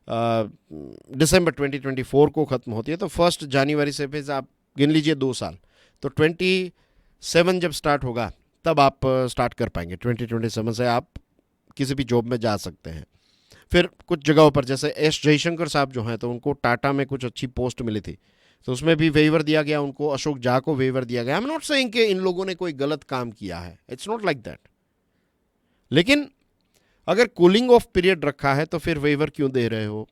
दिसंबर 2024 को ख़त्म होती है. तो 1 जनवरी से फिर आप गिन लीजिए 2 साल, तो 27 जब स्टार्ट होगा तब आप स्टार्ट कर पाएंगे. 2027 से आप किसी भी जॉब में जा सकते हैं. फिर कुछ जगहों पर जैसे एस जयशंकर साहब जो हैं, तो उनको टाटा में कुछ अच्छी पोस्ट मिली थी, तो उसमें भी वेवर दिया गया उनको. अशोक झा को वेवर दिया गया. आई एम नॉट सेइंग कि इन लोगों ने कोई गलत काम किया है, इट्स नॉट लाइक दैट. लेकिन अगर कूलिंग ऑफ पीरियड रखा है तो फिर वेवर क्यों दे रहे हो?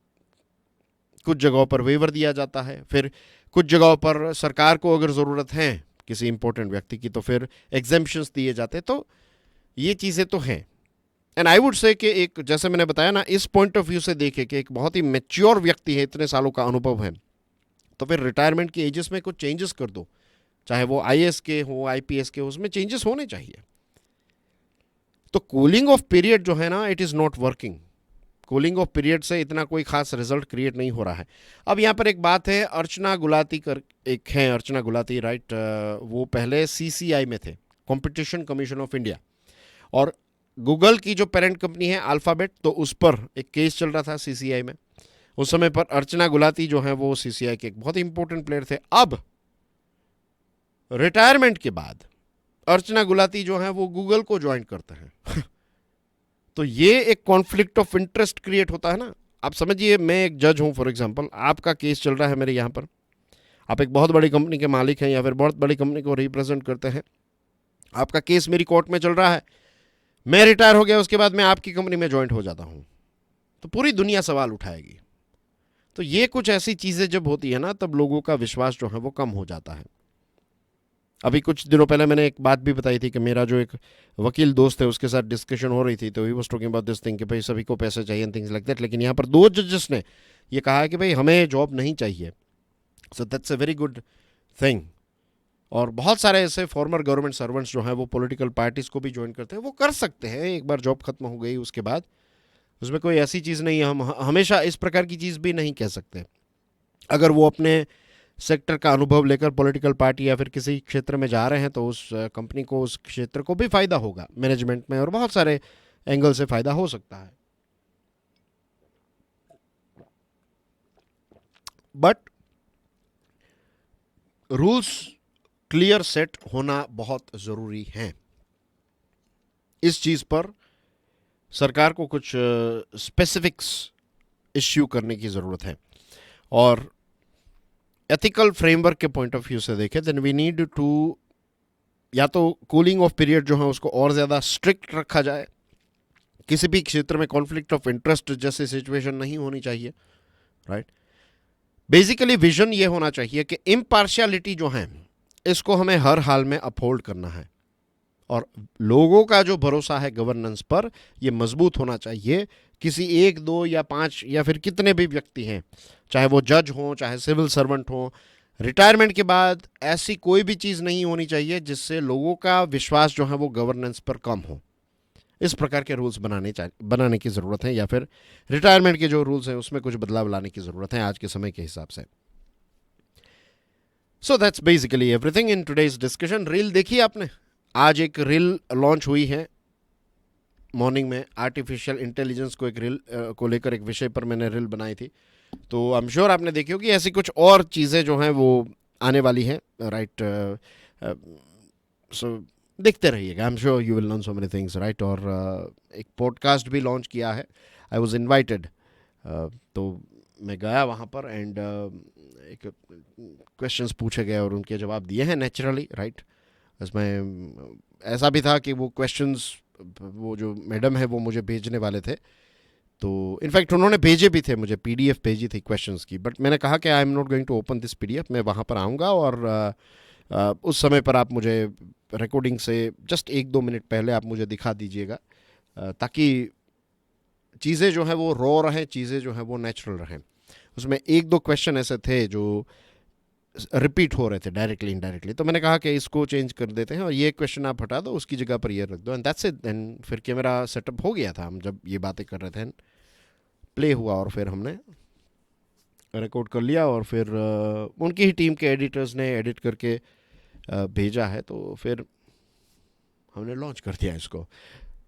कुछ जगहों पर वेवर दिया जाता है, फिर कुछ जगहों पर सरकार को अगर ज़रूरत है किसी इंपॉर्टेंट व्यक्ति की तो फिर एग्जेम्पशंस दिए जाते हैं. तो ये चीज़ें तो हैं. एंड आई वुड से कि एक, जैसे मैंने बताया ना, इस पॉइंट ऑफ व्यू से देखे कि एक बहुत ही मैच्योर व्यक्ति है, इतने सालों का अनुभव है, तो फिर रिटायरमेंट की एजेस में कुछ चेंजेस कर दो, चाहे वो आईएएस के हो, आईपीएस के हो, उसमें चेंजेस होने चाहिए. तो कूलिंग ऑफ पीरियड जो है ना, it is not working. Cooling of period से इतना कोई खास रिजल्ट क्रिएट नहीं हो रहा है. अब यहाँ पर एक बात है, अर्चना गुलाती कर एक हैं, अर्चना गुलाती, राइट, वो पहले सीसीआई में थे, कंपटीशन कमीशन ऑफ इंडिया, और गूगल की जो पेरेंट कंपनी है अल्फ़ाबेट, तो उस पर एक केस चल रहा था सीसीआई में. उस समय पर अर्चना गुलाती जो है वो सीसीआई के एक बहुत इंपॉर्टेंट प्लेयर थे. अब रिटायरमेंट के बाद अर्चना गुलाती जो है वो गूगल को ज्वाइन करते हैं. तो ये एक कॉन्फ्लिक्ट ऑफ इंटरेस्ट क्रिएट होता है ना। आप समझिए, मैं एक जज हूँ फॉर एग्जांपल, आपका केस चल रहा है मेरे यहाँ पर, आप एक बहुत बड़ी कंपनी के मालिक हैं या फिर बहुत बड़ी कंपनी को रिप्रेजेंट करते हैं, आपका केस मेरी कोर्ट में चल रहा है, मैं रिटायर हो गया, उसके बाद मैं आपकी कंपनी में ज्वाइंट हो जाता हूँ, तो पूरी दुनिया सवाल उठाएगी। तो ये कुछ ऐसी चीज़ें जब होती है ना, तब लोगों का विश्वास जो है वो कम हो जाता है। अभी कुछ दिनों पहले मैंने एक बात भी बताई थी कि मेरा जो एक वकील दोस्त है उसके साथ डिस्कशन हो रही थी, तो he was talking about this thing कि भाई सभी को पैसे चाहिए एंड थिंग्स लाइक दैट, लेकिन यहाँ पर दो जजेस ने ये कहा है कि भाई हमें जॉब नहीं चाहिए। So that's a very good thing. और बहुत सारे ऐसे फॉर्मर गवर्नमेंट सर्वेंट्स जो हैं वो पॉलिटिकल पार्टीज़ को भी ज्वाइन करते हैं, वो कर सकते हैं, एक बार जॉब खत्म हो गई उसके बाद, उसमें कोई ऐसी चीज़ नहीं है, हम हमेशा इस प्रकार की चीज़ भी नहीं कह सकते। अगर वो अपने सेक्टर का अनुभव लेकर पॉलिटिकल पार्टी या फिर किसी क्षेत्र में जा रहे हैं तो उस कंपनी को, उस क्षेत्र को भी फ़ायदा होगा मैनेजमेंट में, और बहुत सारे एंगल से फ़ायदा हो सकता है। बट रूल्स क्लियर सेट होना बहुत ज़रूरी है। इस चीज़ पर सरकार को कुछ स्पेसिफिक्स इश्यू करने की ज़रूरत है। और एथिकल फ्रेमवर्क के पॉइंट ऑफ व्यू से देखें देन वी नीड टू, या तो कूलिंग ऑफ पीरियड जो है उसको और ज़्यादा स्ट्रिक्ट रखा जाए, किसी भी क्षेत्र में कॉन्फ्लिक्ट ऑफ इंटरेस्ट जैसे सिचुएशन नहीं होनी चाहिए, राइट। बेसिकली विजन ये होना चाहिए कि इम्पार्शियलिटी जो है इसको हमें हर हाल में अपहोल्ड करना है, और लोगों का जो भरोसा है गवर्नेंस पर ये मजबूत होना चाहिए। किसी एक, दो या पांच या फिर कितने भी व्यक्ति हैं, चाहे वो जज हों, चाहे सिविल सर्वेंट हों, रिटायरमेंट के बाद ऐसी कोई भी चीज़ नहीं होनी चाहिए जिससे लोगों का विश्वास जो है वो गवर्नेंस पर कम हो। इस प्रकार के रूल्स बनाने की ज़रूरत है, या फिर रिटायरमेंट के जो रूल्स हैं उसमें कुछ बदलाव लाने की ज़रूरत है आज के समय के हिसाब से। So that's basically everything in today's discussion. Reel देखी आपने? आज एक रील लॉन्च हुई है मॉर्निंग में, आर्टिफिशियल इंटेलिजेंस को एक रील को लेकर एक विषय पर मैंने रील बनाई थी, तो आई एम श्योर आपने देखी होगी। ऐसी कुछ और चीज़ें जो हैं वो आने वाली हैं, राइट। सो देखते रहिएगा, आई am sure you will learn so many things, right. और एक पॉडकास्ट भी लॉन्च किया है, आई वाज इनवाइटेड, तो मैं गया वहाँ पर एंड एक क्वेश्चंस पूछे गए और उनके जवाब दिए हैं नेचुरली, राइट। इसमें ऐसा भी था कि वो क्वेश्चंस वो जो मैडम है वो मुझे भेजने वाले थे, तो इनफैक्ट उन्होंने भेजे भी थे, मुझे पीडीएफ भेजी थी क्वेश्चंस की, बट मैंने कहा कि I am not going to open this PDF, मैं वहाँ पर आऊँगा और उस समय पर आप मुझे रिकॉर्डिंग से जस्ट 1-2 मिनट पहले आप मुझे दिखा दीजिएगा, ताकि चीज़ें जो हैं वो रॉ रहें, चीज़ें जो हैं वो नेचुरल रहें। उसमें 1-2 क्वेश्चन ऐसे थे जो रिपीट हो रहे थे डायरेक्टली इनडायरेक्टली, तो मैंने कहा कि इसको चेंज कर देते हैं और ये क्वेश्चन आप हटा दो, उसकी जगह पर ये रख दो, एंड दैट्स इट। एंड फिर कैमरा सेटअप हो गया था, हम जब ये बातें कर रहे थे प्ले हुआ और फिर हमने रिकॉर्ड कर लिया, और फिर उनकी ही टीम के एडिटर्स ने एडिट करके भेजा है, तो फिर हमने लॉन्च कर दिया इसको।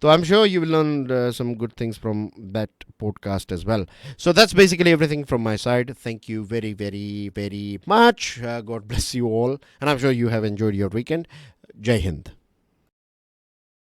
So I'm sure you will learn some good things from that podcast as well. So that's basically everything from my side. Thank you very, very, very much. God bless you all. And I'm sure you have enjoyed your weekend. Jai Hind.